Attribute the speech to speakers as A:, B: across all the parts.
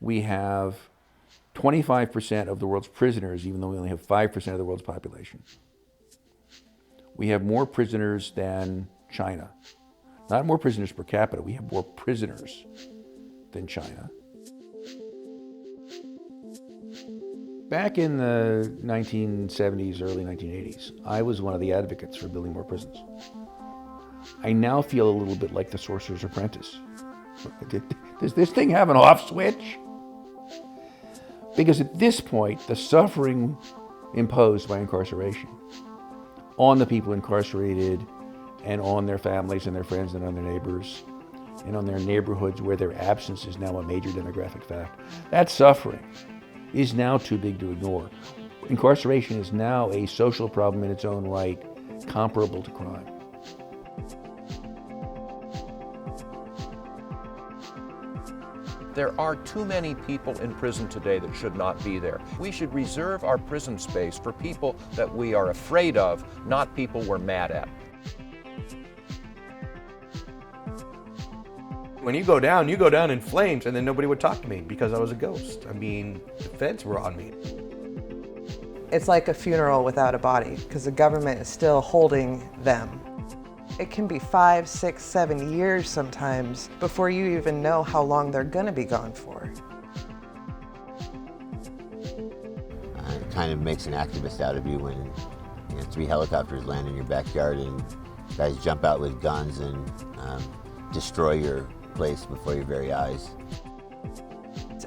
A: We have 25% of the world's prisoners, even though we only have 5% of the world's population. We have more prisoners than China. Not more prisoners per capita, we have more prisoners than China. Back in the 1970s, early 1980s, I was one of the advocates for building more prisons. I now feel a little bit like the Sorcerer's Apprentice. Does this thing have an off switch? Because at this point, the suffering imposed by incarceration on the people incarcerated and on their families and their friends and on their neighbors and on their neighborhoods where their absence is now a major demographic fact, that suffering is now too big to ignore. Incarceration is now a social problem in its own right, comparable to crime.
B: There are too many people in prison today that should not be there. We should reserve our prison space for people that we are afraid of, not people we're mad at.
C: When you go down in flames, and then nobody would talk to me because I was a ghost. I mean, the feds were on me.
D: It's like a funeral without a body, because the government is still holding them. It can be 5, 6, 7 years sometimes before you even know how long they're going to be gone for.
E: It kind of makes an activist out of you when 3 helicopters land in your backyard and guys jump out with guns and destroy your place before your very eyes.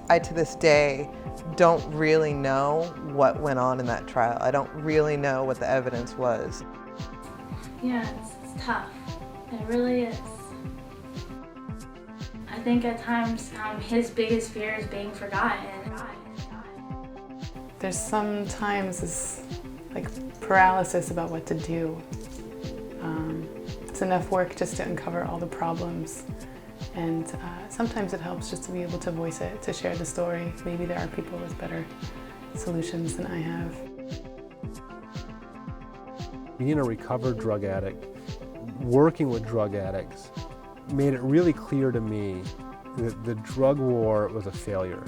D: I, to this day, don't really know what went on in that trial. I don't really know what the evidence was.
F: Yeah, it's tough. It really is. I think at times his biggest fear is being forgotten.
G: There's sometimes this paralysis about what to do. It's enough work just to uncover all the problems. And sometimes it helps just to be able to voice it, to share the story. Maybe there are people with better solutions than I have.
H: Being a recovered drug addict, working with drug addicts, made it really clear to me that the drug war was a failure.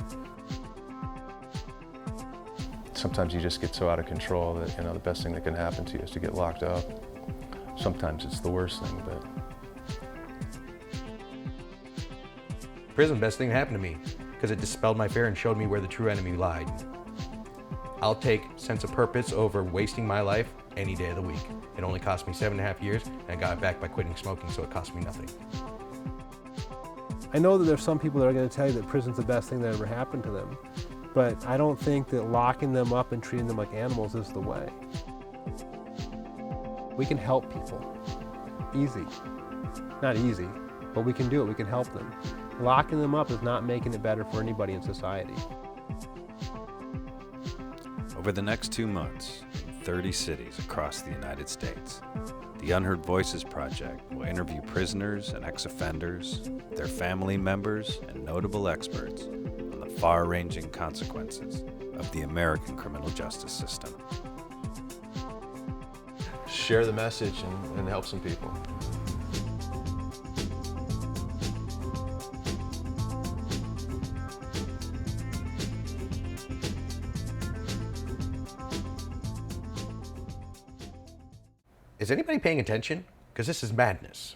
I: Sometimes you just get so out of control that the best thing that can happen to you is to get locked up. Sometimes it's the worst thing, but
C: Prison, best thing that happened to me, because it dispelled my fear and showed me where the true enemy lied. I'll take sense of purpose over wasting my life any day of the week. It only cost me 7.5 years, and I got it back by quitting smoking, so it cost me nothing.
H: I know that there's some people that are going to tell you that prison's the best thing that ever happened to them, but I don't think that locking them up and treating them like animals is the way. We can help people. Easy. Not easy, but we can do it. We can help them. Locking them up is not making it better for anybody in society.
J: Over the next 2 months, in 30 cities across the United States, the Unheard Voices Project will interview prisoners and ex-offenders, their family members, and notable experts on the far-ranging consequences of the American criminal justice system.
I: share the message and help some people.
C: Is anybody paying attention? Because this is madness.